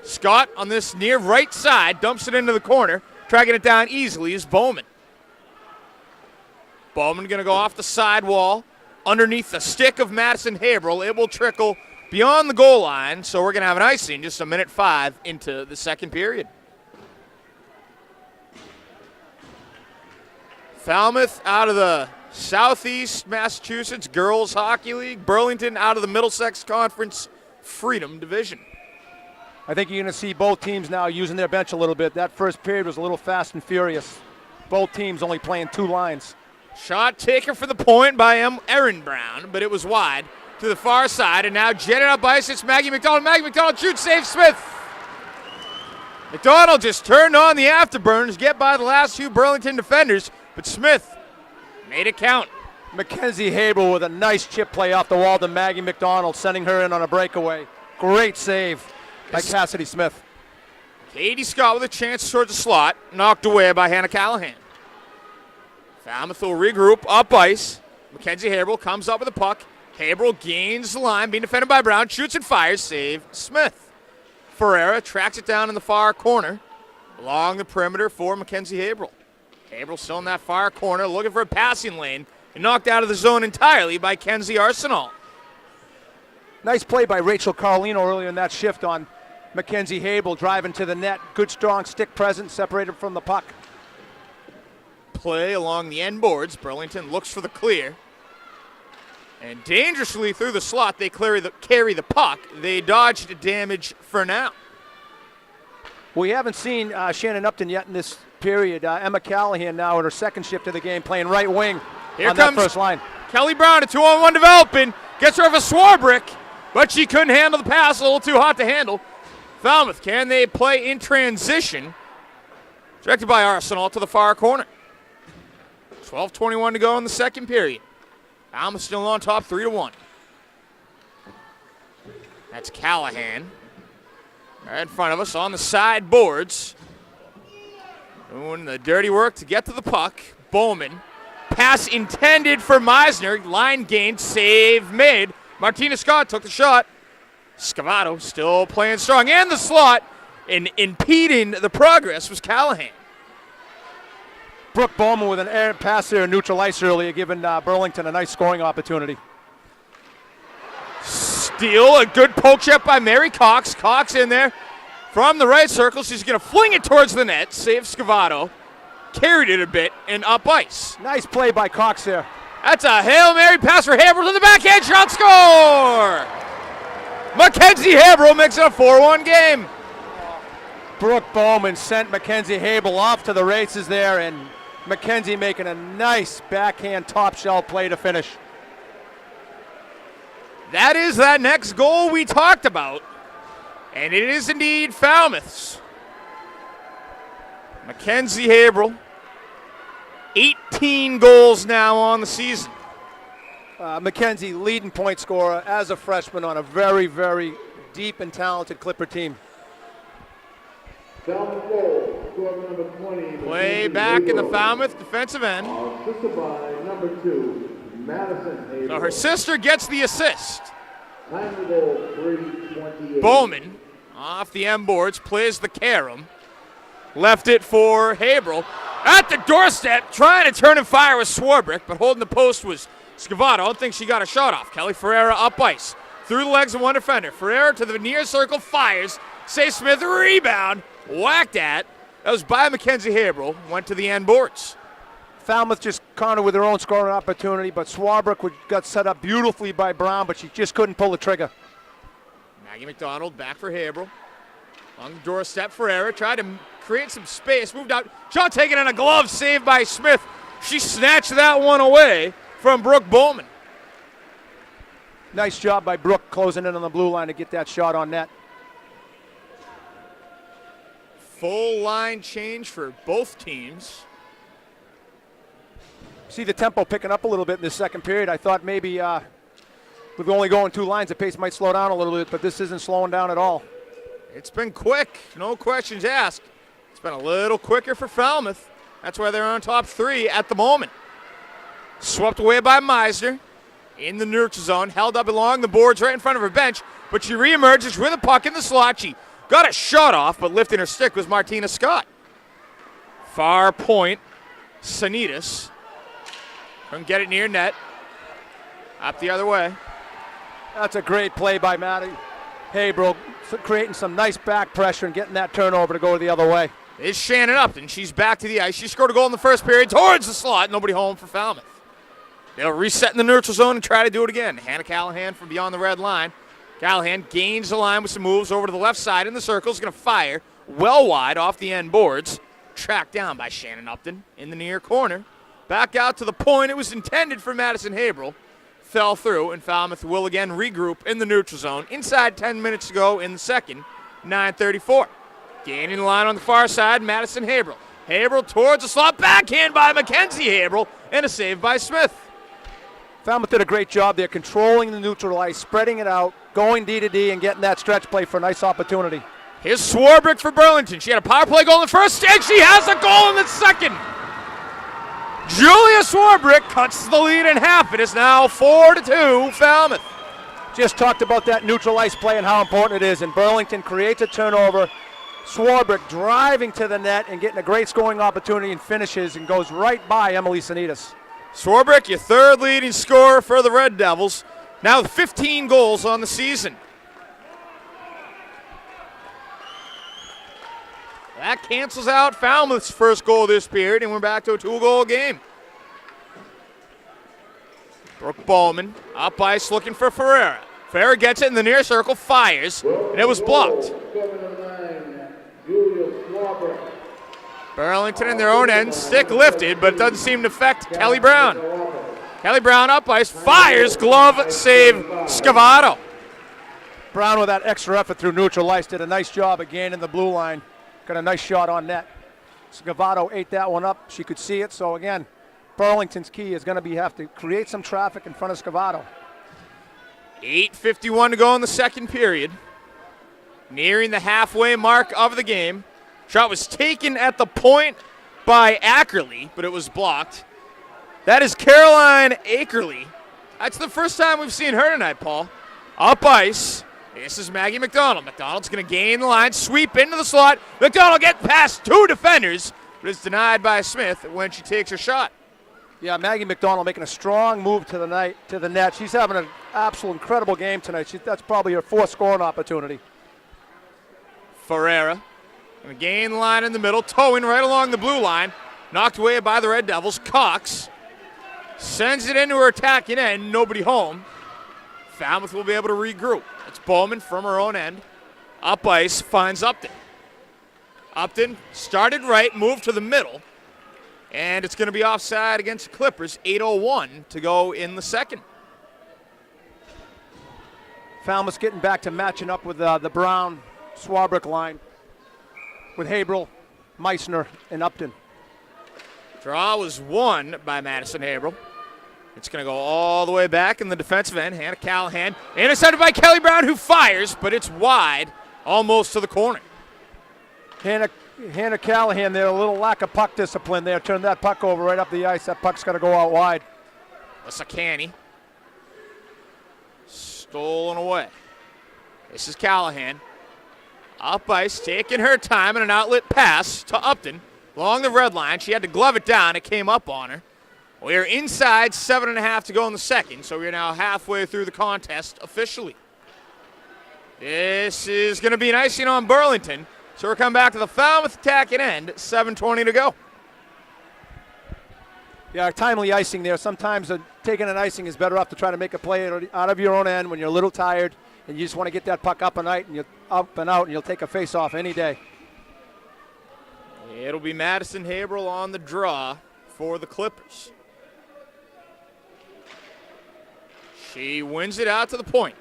Scott on this near right side dumps it into the corner. Tracking it down easily is Bowman. Bowman going to go off the sidewall underneath the stick of Madison Haberl. It will trickle beyond the goal line, so we're going to have an icing just a minute 5 into the second period. Falmouth out of the Southeast Massachusetts Girls Hockey League. Burlington out of the Middlesex Conference Freedom Division. I think you're going to see both teams now using their bench a little bit. That first period was a little fast and furious. Both teams only playing 2 lines. Shot taken for the point by Erin Brown, but it was wide to the far side, and now jetted up ice. It's Maggie McDonald. Maggie McDonald shoots, saves Smith. McDonald just turned on the afterburners, get by the last 2 Burlington defenders, but Smith made it count. Mackenzie Haberl with a nice chip play off the wall to Maggie McDonald, sending her in on a breakaway. Great save by Cassidy Smith. Katie Scott with a chance towards the slot, knocked away by Hannah Callahan. Falmouth will regroup up ice. Mackenzie Haberl comes up with a puck. Haberl gains the line, being defended by Brown, shoots and fires, save Smith. Ferreira tracks it down in the far corner, along the perimeter for Mackenzie Haberl. Haberl still in that far corner, looking for a passing lane, and knocked out of the zone entirely by Kenzie Arsenal. Nice play by Rachel Carlino earlier in that shift on Mackenzie Haberl, driving to the net. Good, strong stick presence, separated from the puck. Play along the end boards. Burlington looks for the clear. And dangerously through the slot, they carry the puck. They dodged damage for now. We haven't seen Shannon Upton yet in this period. Emma Callahan now in her second shift of the game, playing right wing. Here on comes that first line. Kelly Brown, a 2-on-1 developing. Gets her off a Swarbrick, but she couldn't handle the pass. A little too hot to handle. Falmouth, can they play in transition? Directed by Arsenal to the far corner. 12:21 to go in the second period. Falmouth still on top, 3-1. That's Callahan. Right in front of us on the side boards. Doing the dirty work to get to the puck. Bowman. Pass intended for Meisner. Line gained, save made. Martina Scott took the shot. Scavato still playing strong. And the slot, and impeding the progress was Callahan. Brooke Bowman with an errant pass there in neutral ice earlier, giving Burlington a nice scoring opportunity. Steal, a good poke check by Mary Cox. Cox in there from the right circle. She's going to fling it towards the net. Save Scavato. carried it a bit and up ice. Nice play by Cox there. That's a Hail Mary pass for Haverhill to the backhand shot, score! Mackenzie Haverhill makes it a 4-1 game. Brooke Bowman sent Mackenzie Haverhill off to the races there, and Mackenzie making a nice backhand top shelf play to finish. That is that next goal we talked about, and it is indeed Falmouth's. Mackenzie Haverhill, 18 goals now on the season. Mackenzie, leading point scorer as a freshman on a very, very deep and talented Clipper team. Falmouth goal, scorer number 20. Play back in the Falmouth defensive end. Assisted by number 2, Madison Haverhill. So her sister gets the assist. Time to goal, 3:28. Bowman, off the end boards, plays the carom. Left it for Haverhill. At the doorstep, trying to turn and fire with Swarbrick, but holding the post was Scavato. I don't think she got a shot off. Kelly Ferreira up ice. Through the legs of one defender. Ferreira to the near circle, fires. Save Smith, rebound. Whacked at. That was by Mackenzie Haverhill. Went to the end boards. Falmouth just countered with their own scoring opportunity, but Swarbrick got set up beautifully by Brown, but she just couldn't pull the trigger. Maggie McDonald back for Haverhill. On the doorstep, Ferreira tried to create some space. Moved out. Shot taken on a glove. Saved by Smith. She snatched that one away from Brooke Bowman. Nice job by Brooke closing in on the blue line to get that shot on net. Full line change for both teams. See the tempo picking up a little bit in this second period. I thought maybe with only going 2 lines, the pace might slow down a little bit, but this isn't slowing down at all. It's been quick, no questions asked. It's been a little quicker for Falmouth. That's why they're on top 3 at the moment. Swept away by Meisner in the neutral zone, held up along the boards right in front of her bench, but she reemerges with a puck in the slot. She got a shot off, but lifting her stick was Martina Scott. Far point, Sanitas. Couldn't get it near net. Up the other way. That's a great play by Maddie Haverhill, creating some nice back pressure and getting that turnover to go the other way. It's Shannon Upton. She's back to the ice. She scored a goal in the first period towards the slot. Nobody home for Falmouth. They'll reset in the neutral zone and try to do it again. Hannah Callahan from beyond the red line. Callahan gains the line with some moves over to the left side in the circle. Is going to fire well wide off the end boards. Tracked down by Shannon Upton in the near corner. Back out to the point. It was intended for Madison Haverhill. Fell through, and Falmouth will again regroup in the neutral zone. Inside 10 minutes to go in the second, 9:34. Gaining the line on the far side, Madison Haverhill. Haverhill towards the slot, backhand by Mackenzie Haverhill, and a save by Smith. Falmouth did a great job there, controlling the neutral ice, spreading it out, going D to D, and getting that stretch play for a nice opportunity. Here's Swarbrick for Burlington. She had a power play goal in the first, and she has a goal in the second. Julia Swarbrick cuts the lead in half. It is now 4-2 Falmouth. Just talked about that neutral ice play and how important it is, and Burlington creates a turnover. Swarbrick driving to the net and getting a great scoring opportunity and finishes and goes right by Emily Sanitas. Swarbrick, your third leading scorer for the Red Devils. Now with 15 goals on the season. That cancels out Falmouth's first goal this period, and we're back to a 2-goal game. Brooke Bowman up ice looking for Ferreira. Ferreira gets it in the near circle, fires, and it was blocked. Burlington in their own end, stick lifted, but it doesn't seem to affect Kelly Brown. Kelly Brown up ice, fires, glove save, Scavato. Brown with that extra effort through neutral ice did a nice job again in the blue line. Got a nice shot on net. Scavato ate that one up. She could see it, so again, Burlington's key is going to have to create some traffic in front of Scavato. 8:51 to go in the second period. Nearing the halfway mark of the game. Shot was taken at the point by Ackerley, but it was blocked. That is Caroline Ackerley. That's the first time we've seen her tonight, Paul. Up ice. This is Maggie McDonald. McDonald's going to gain the line, sweep into the slot. McDonald gets past 2 defenders, but is denied by Smith when she takes her shot. Yeah, Maggie McDonald making a strong move to the net. She's having an absolute incredible game tonight. That's probably her 4th scoring opportunity. Ferreira going to gain the line in the middle, towing right along the blue line. Knocked away by the Red Devils. Cox sends it into her attacking end. Nobody home. Falmouth will be able to regroup. It's Bowman from her own end. Up ice, finds Upton. Upton started right, moved to the middle. And it's going to be offside against the Clippers. 8:01 to go in the second. Falmouth's getting back to matching up with the Brown Swarbrick line with Haberl, Meissner, and Upton. Draw was won by Madison Haberl. It's going to go all the way back in the defensive end. Hannah Callahan intercepted by Kelly Brown, who fires, but it's wide, almost to the corner. Hannah Callahan there, a little lack of puck discipline there. Turned that puck over right up the ice. That puck's got to go out wide. Alyssa Canny. Stolen away. This is Callahan. Up ice, taking her time, and an outlet pass to Upton along the red line. She had to glove it down. It came up on her. We are inside 7.5 to go in the second, so we are now halfway through the contest officially. This is going to be an icing on Burlington. So we're coming back to the Falmouth attacking end, 7:20 to go. Yeah, timely icing there. Sometimes taking an icing is better off to try to make a play out of your own end when you're a little tired and you just want to get that puck up and out, and you'll take a face-off any day. It'll be Madison Haberl on the draw for the Clippers. She wins it out to the point.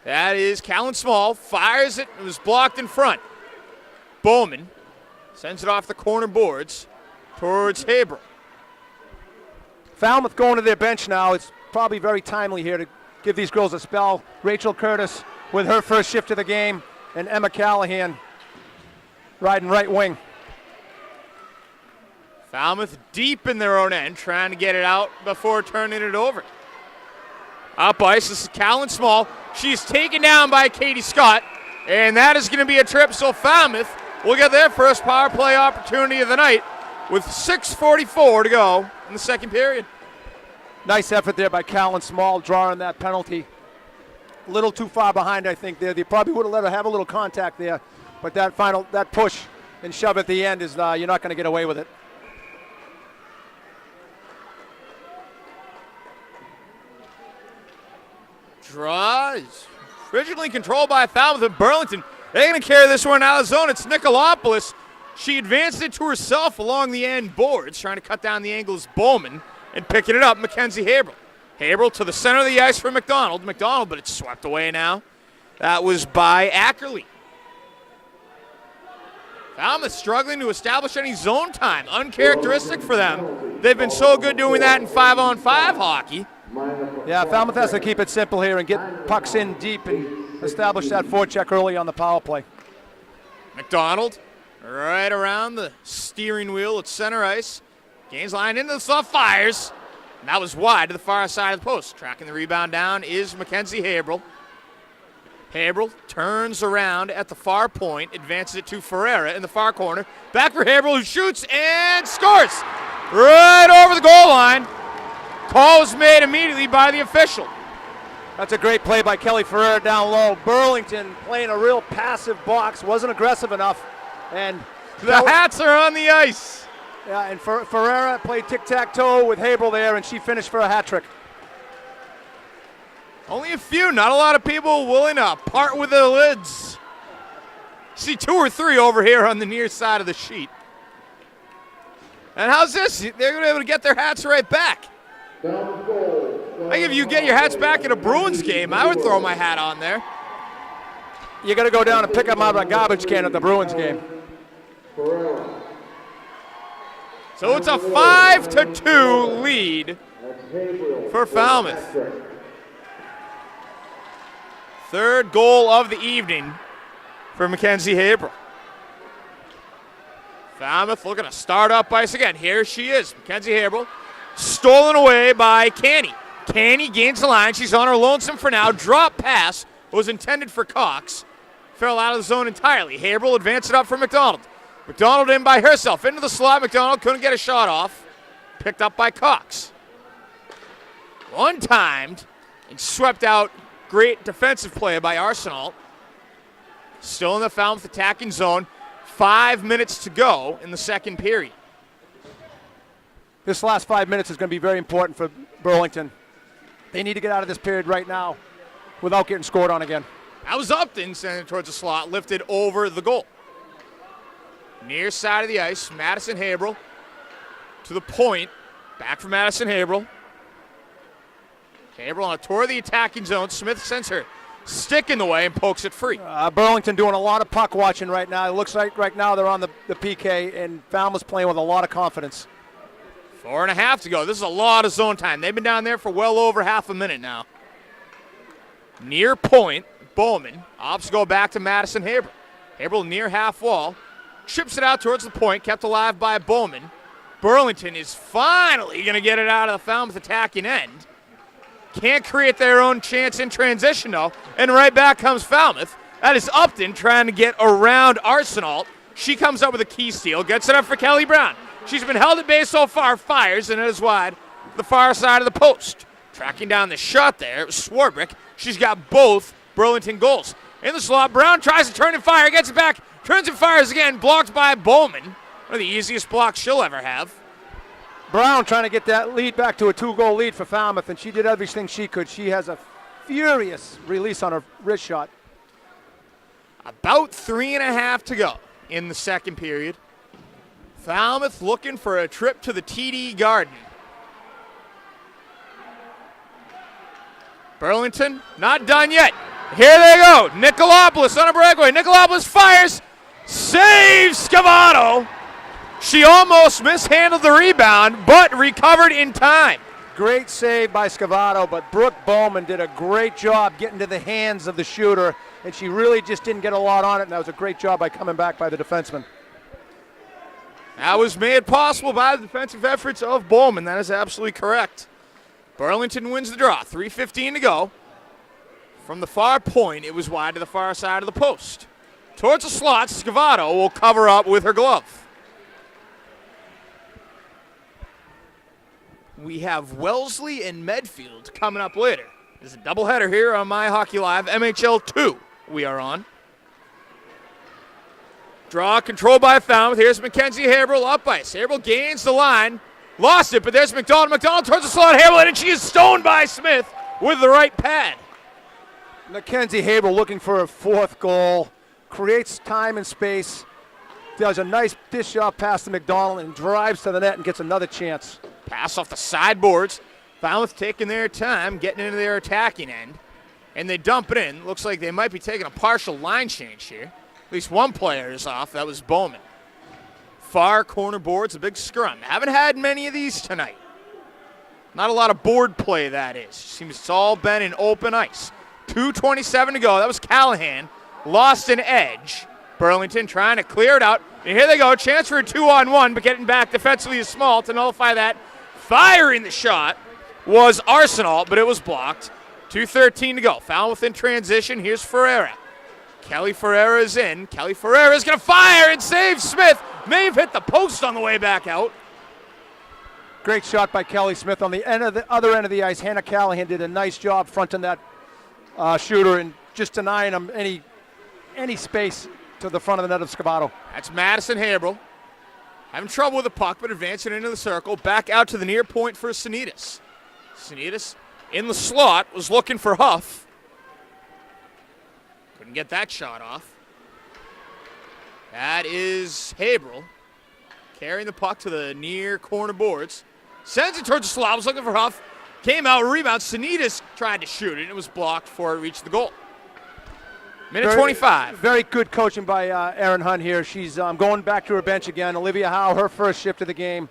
That is Callan Small, fires it, it was blocked in front. Bowman sends it off the corner boards towards Haberl. Falmouth going to their bench now. It's probably very timely here to give these girls a spell. Rachel Curtis with her first shift of the game, and Emma Callahan riding right wing. Falmouth deep in their own end, trying to get it out before turning it over. Up ice, this is Callan Small. She's taken down by Katie Scott, and that is going to be a trip, so Falmouth will get their first power play opportunity of the night with 6:44 to go in the second period. Nice effort there by Callan Small, drawing that penalty. A little too far behind, I think, there. They probably would have let her have a little contact there, but that push and shove at the end is you're not going to get away with it. Draw is originally controlled by Falmouth and Burlington. They're going to carry this one out of the zone. It's Nicolopoulos. She advanced it to herself along the end boards, trying to cut down the angle is Bowman, and picking it up, Mackenzie Haberl. Haberl to the center of the ice for McDonald. McDonald, but it's swept away now. That was by Ackerley. Falmouth struggling to establish any zone time. Uncharacteristic for them. They've been so good doing that in 5-on-5 hockey. Yeah, Falmouth has to keep it simple here and get pucks in deep and establish that forecheck early on the power play. McDonald right around the steering wheel at center ice. Gains line into the slot, fires. And that was wide to the far side of the post. Tracking the rebound down is Mackenzie Haberl. Haberl turns around at the far point, advances it to Ferreira in the far corner. Back for Haberl, who shoots and scores right over the goal line. Call was made immediately by the official. That's a great play by Kelly Ferreira down low. Burlington playing a real passive box, wasn't aggressive enough. And the hats are on the ice. Yeah, and Ferreira played tic-tac-toe with Haberl there, and she finished for a hat trick. Only a few, not a lot of people willing to part with their lids. See 2 or 3 over here on the near side of the sheet. And how's this? They're going to be able to get their hats right back. I think if you get your hats back at a Bruins game, I would throw my hat on there. You got to go down and pick them out of a garbage can at the Bruins game. So it's a 5-2 lead for Falmouth. Third goal of the evening for Mackenzie Haberl. Falmouth looking to start up ice again. Here she is, Mackenzie Haberl. Stolen away by Canny. Canny gains the line. She's on her lonesome for now. Drop pass was intended for Cox. Fell out of the zone entirely. Haberl advanced it up for McDonald. McDonald in by herself. Into the slot. McDonald couldn't get a shot off. Picked up by Cox. One-timed and swept out. Great defensive play by Arsenal. Still in the Falmouth attacking zone. 5 minutes to go in the second period. This last 5 minutes is going to be very important for Burlington. They need to get out of this period right now without getting scored on again. That was Upton sending it towards the slot, lifted over the goal. Near side of the ice, Madison Haberl to the point. Back for Madison Haberl. Haberl on a tour of the attacking zone. Smith sends her stick in the way and pokes it free. Burlington doing a lot of puck watching right now. It looks like right now they're on the PK, and Falmouth's playing with a lot of confidence. 4.5 to go. This is a lot of zone time. They've been down there for well over half a minute now. Near point, Bowman. Ops go back to Madison Haberl. Haberl near half wall. Chips it out towards the point, kept alive by Bowman. Burlington is finally going to get it out of the Falmouth attacking end. Can't create their own chance in transition, though. And right back comes Falmouth. That is Upton trying to get around Arsenault. She comes up with a key steal, gets it up for Kelly Brown. She's been held at bay so far, fires, and it is wide to the far side of the post. Tracking down the shot there, it was Swarbrick. She's got both Burlington goals. In the slot, Brown tries to turn and fire, gets it back, turns and fires again, blocked by Bowman. One of the easiest blocks she'll ever have. Brown trying to get that lead back to a 2-goal lead for Falmouth, and she did everything she could. She has a furious release on her wrist shot. About 3.5 to go in the second period. Falmouth looking for a trip to the TD Garden. Burlington not done yet. Here they go. Nicolopoulos on a breakaway. Nicolopoulos fires. Saves Scavato. She almost mishandled the rebound, but recovered in time. Great save by Scavato, but Brooke Bowman did a great job getting to the hands of the shooter, and she really just didn't get a lot on it, and that was a great job by coming back by the defenseman. That was made possible by the defensive efforts of Bowman. That is absolutely correct. Burlington wins the draw. 3:15 to go. From the far point, it was wide to the far side of the post. Towards the slot, Scavato will cover up with her glove. We have Wellesley and Medfield coming up later. There's a doubleheader here on MyHockeyLive. MHL 2 we are on. Draw controlled by Falmouth. Here's Mackenzie Haberl up ice. Haberl gains the line. Lost it, but there's McDonald. McDonald towards the slot. Haberl, and she is stoned by Smith with the right pad. Mackenzie Haberl looking for a fourth goal. Creates time and space. Does a nice dish off past to McDonald and drives to the net and gets another chance. Pass off the sideboards. Falmouth taking their time, getting into their attacking end. And they dump it in. Looks like they might be taking a partial line change here. At least one player is off. That was Bowman. Far corner boards, a big scrum. Haven't had many of these tonight. Not a lot of board play, that is. Seems it's all been in open ice. 2:27 to go. That was Callahan. Lost an edge. Burlington trying to clear it out. And here they go. Chance for a 2-on-1, but getting back defensively is Small to nullify that. Firing the shot was Arsenault, but it was blocked. 2:13 to go. Falmouth in transition. Here's Ferreira. Kelly Ferreira is in. Kelly Ferreira is going to fire and save Smith. May have hit the post on the way back out. Great shot by Kelly Smith on the other end of the ice. Hannah Callahan did a nice job fronting that shooter and just denying him any space to the front of the net of Scavato. That's Madison Haberl. Having trouble with the puck, but advancing into the circle. Back out to the near point for Sanitas. Sanitas in the slot was looking for Huff. Couldn't get that shot off. That is Haberl carrying the puck to the near corner boards. Sends it towards the slot, was looking for Huff. Came out, rebound. Sanitas tried to shoot it, and it was blocked before it reached the goal. Minute 25. Very good coaching by Erin Hunt here. She's going back to her bench again. Olivia Howe, her first shift of the game,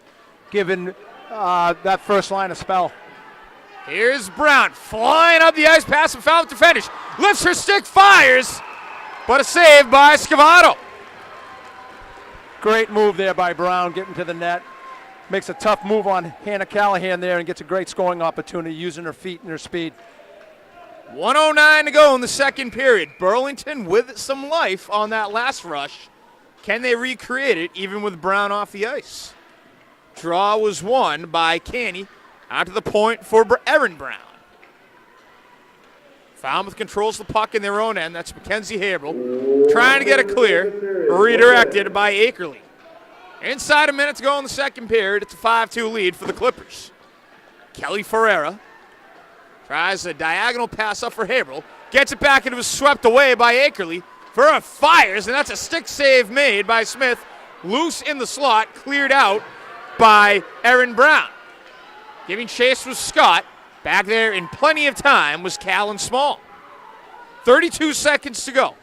giving that first line a spell. Here's Brown flying up the ice, past from Falmouth to finish. Lifts her stick, fires, but a save by Scavato. Great move there by Brown, getting to the net. Makes a tough move on Hannah Callahan there and gets a great scoring opportunity using her feet and her speed. 1:09 to go in the second period. Burlington with some life on that last rush. Can they recreate it even with Brown off the ice? Draw was won by Canny out to the point for Erin Brown. Falmouth controls the puck in their own end. That's Mackenzie Haberl trying to get it clear. Redirected by Akerley. Inside a minute to go in the second period. It's a 5-2 lead for the Clippers. Kelly Ferreira tries a diagonal pass up for Haberl. Gets it back and it was swept away by Akerley. Ferreira fires, and that's a stick save made by Smith. Loose in the slot, cleared out by Aaron Brown. Giving chase was Scott. Back there in plenty of time was Callan Small. 32 seconds to go.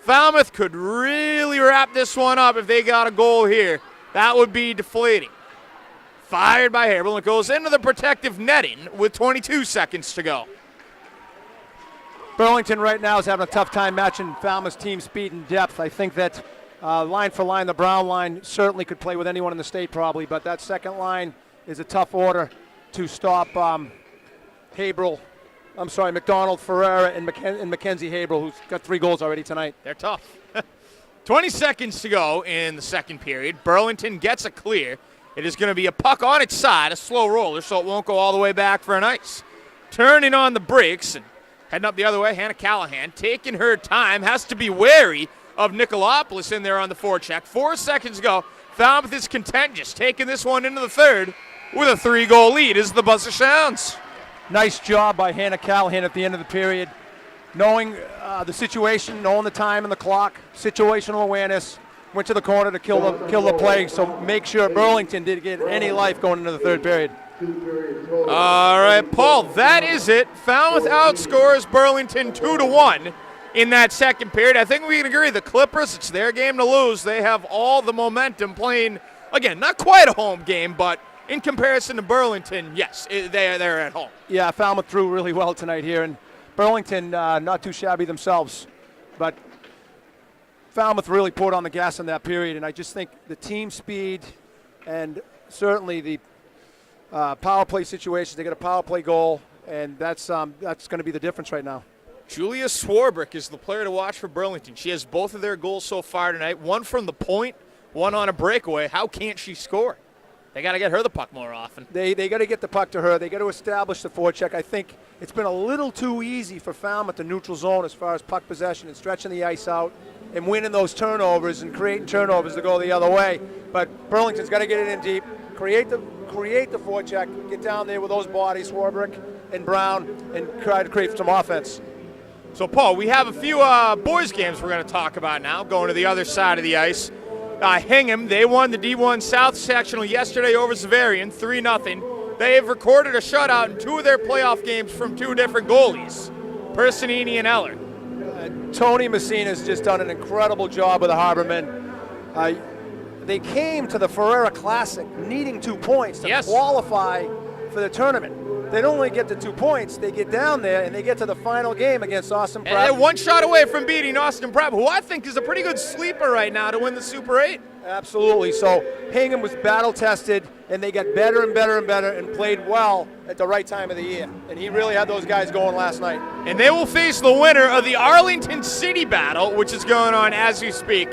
Falmouth could really wrap this one up if they got a goal here. That would be deflating. Fired by Haberl, and it goes into the protective netting with 22 seconds to go. Burlington right now is having a tough time matching Falmouth's team speed and depth. I think that line for line, the Brown line certainly could play with anyone in the state probably, but that second line is a tough order to stop McDonald, Ferreira, and Mackenzie Haberl, who's got 3 goals already tonight. They're tough. 20 seconds to go in the second period. Burlington gets a clear. It is going to be a puck on its side, a slow roller, so it won't go all the way back for an ice. Turning on the brakes and heading up the other way, Hannah Callahan, taking her time, has to be wary of Nicolopoulos in there on the forecheck. 4 seconds to go. Falmouth is content just taking this one into the third with a 3-goal lead as the buzzer sounds. Nice job by Hannah Callahan at the end of the period. Knowing the situation, knowing the time and the clock, situational awareness, went to the corner to kill the play, so make sure Burlington didn't get any life going into the third period. All right, Paul, that is it. Falmouth outscores Burlington 2-1 in that second period. I think we can agree the Clippers, it's their game to lose. They have all the momentum playing, again, not quite a home game, but in comparison to Burlington, yes, they're at home. Yeah, Falmouth threw really well tonight here, and Burlington not too shabby themselves, but Falmouth really poured on the gas in that period, and I just think the team speed and certainly the power play situations, they get a power play goal, and that's going to be the difference right now. Julia Swarbrick is the player to watch for Burlington. She has both of their goals so far tonight, one from the point, one on a breakaway. How can't she score? They got to get her the puck more often. They got to get the puck to her. They got to establish the forecheck. I think it's been a little too easy for Falmouth the neutral zone as far as puck possession and stretching the ice out and winning those turnovers and creating turnovers to go the other way. But Burlington's got to get it in deep, create the forecheck, get down there with those bodies, Swarbrick and Brown, and try to create some offense. So, Paul, we have a few boys games we're going to talk about now, going to the other side of the ice. Hingham, they won the D1 South Sectional yesterday over Zavarian, 3-0. They have recorded a shutout in 2 of their playoff games from 2 different goalies, Personini and Eller. Tony Messina's just done an incredible job with the Harbormen. They came to the Ferreira Classic needing 2 points to qualify for the tournament. They don't only get the 2 points, they get down there and they get to the final game against Austin Prep. And they're 1 shot away from beating Austin Prep, who I think is a pretty good sleeper right now to win the Super 8. Absolutely. So Hingham was battle-tested, and they got better and better and better and played well at the right time of the year. And he really had those guys going last night. And they will face the winner of the Arlington City Battle, which is going on as we speak.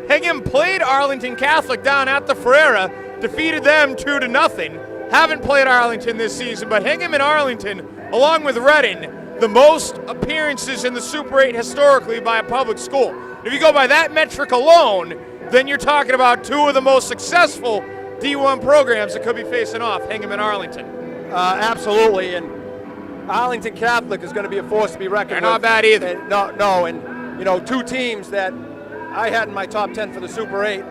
Hingham played Arlington Catholic down at the Ferreira, defeated them 2-0. Haven't played Arlington this season, but Hingham and Arlington, along with Reading, the most appearances in the Super 8 historically by a public school. If you go by that metric alone, then you're talking about 2 of the most successful D1 programs that could be facing off, Hingham and Arlington. Absolutely, and Arlington Catholic is going to be a force to be reckoned with. They're not bad either. And 2 teams that I had in my top 10 for the Super 8,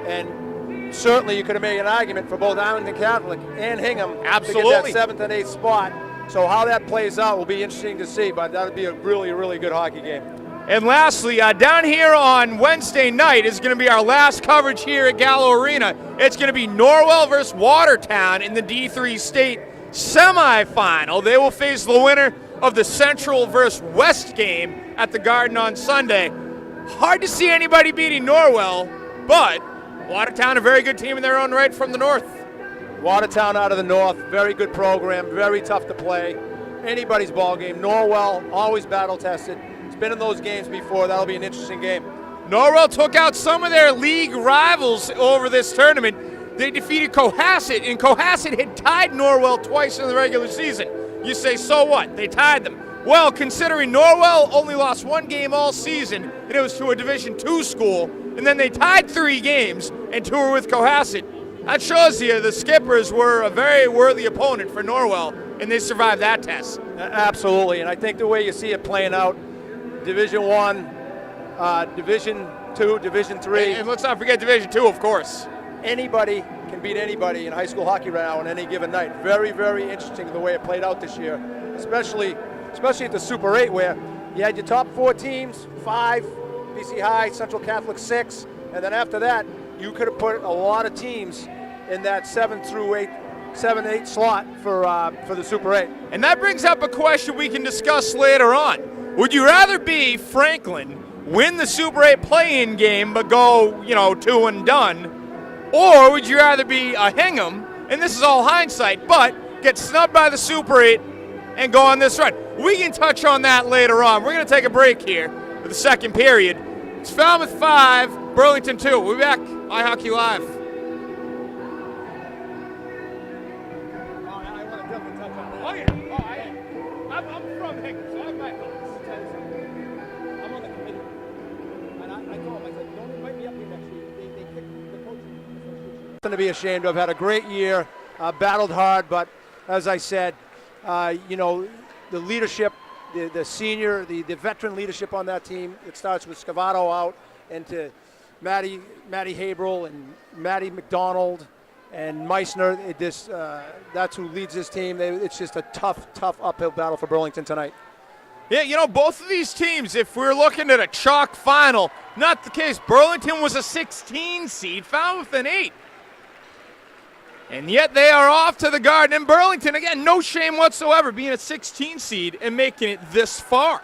and certainly you could have made an argument for both Arlington Catholic and Hingham to get that 7th and 8th spot. So how that plays out will be interesting to see, but that would be a really, really good hockey game. And lastly, down here on Wednesday night is going to be our last coverage here at Gallo Arena. It's going to be Norwell versus Watertown in the D3 state semifinal. They will face the winner of the Central versus West game at the Garden on Sunday. Hard to see anybody beating Norwell, but Watertown, a very good team in their own right from the north. Watertown out of the north, very good program, very tough to play. Anybody's ball game. Norwell, always battle-tested. It's been in those games before. That'll be an interesting game. Norwell took out some of their league rivals over this tournament. They defeated Cohasset, and Cohasset had tied Norwell twice in the regular season. You say, so what? They tied them. Well, considering Norwell only lost 1 game all season, and it was to a Division II school, and then they tied 3 games, and 2 were with Cohasset. That shows you the Skippers were a very worthy opponent for Norwell, and they survived that test. Absolutely, and I think the way you see it playing out, Division 1, Division 2, Division 3. And let's not forget Division 2, of course. Anybody can beat anybody in high school hockey right now on any given night. Very, very interesting the way it played out this year, especially at the Super 8 where you had your top 4 teams, 5, BC High, Central Catholic 6, and then after that, you could have put a lot of teams in that 7-8 slot for the Super 8. And that brings up a question we can discuss later on. Would you rather be Franklin, win the Super 8 play-in game, but go, 2 and done, or would you rather be a Hingham, and this is all hindsight, but get snubbed by the Super 8 and go on this run? We can touch on that later on. We're going to take a break here for the second period. It's Falmouth 5, Burlington 2. We'll be back. MyHockeyLive. I want to definitely touch on that. Oh, yeah. I'm from Hingham, so I have my thoughts. I'm on the committee, and I told him, I said, don't invite me up here next week. They kicked the coach. Nothing to be ashamed of. Had a great year, battled hard, but as I said, the leadership, the senior, the veteran leadership on that team. It starts with Scavato out, and to Maddie Haberl and Maddie McDonald and Meissner. That's who leads this team. It's just a tough uphill battle for Burlington tonight. Yeah, both of these teams, if we're looking at a chalk final, not the case. Burlington was a 16 seed, Falmouth an 8. And yet they are off to the Garden. And Burlington, again, no shame whatsoever, being a 16 seed and making it this far.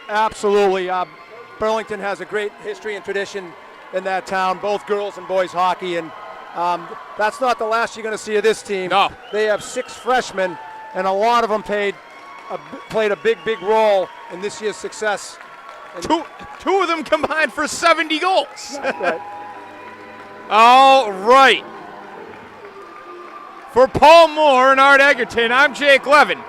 Absolutely. Burlington has a great history and tradition in that town, both girls and boys hockey. And that's not the last you're going to see of this team. No. They have 6 freshmen, and a lot of them played a big role in this year's success. And Two of them combined for 70 goals. Right. All right. For Paul Moore and Art Egerton, I'm Jake Levin.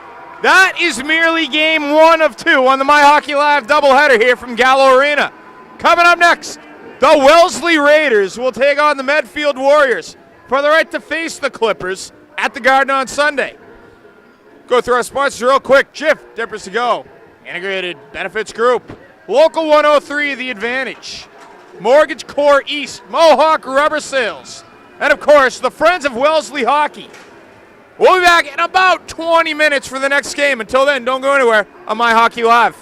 That is merely game 1 of 2 on the MyHockeyLive doubleheader here from Gallo Arena. Coming up next, the Wellesley Raiders will take on the Medfield Warriors for the right to face the Clippers at the Garden on Sunday. Go through our sponsors real quick. Jif, Dippers to Go, Integrated Benefits Group, Local 103, The Advantage, Mortgage Core East, Mohawk Rubber Sales, and, of course, the Friends of Wellesley Hockey. We'll be back in about 20 minutes for the next game. Until then, don't go anywhere on MyHockeyLive.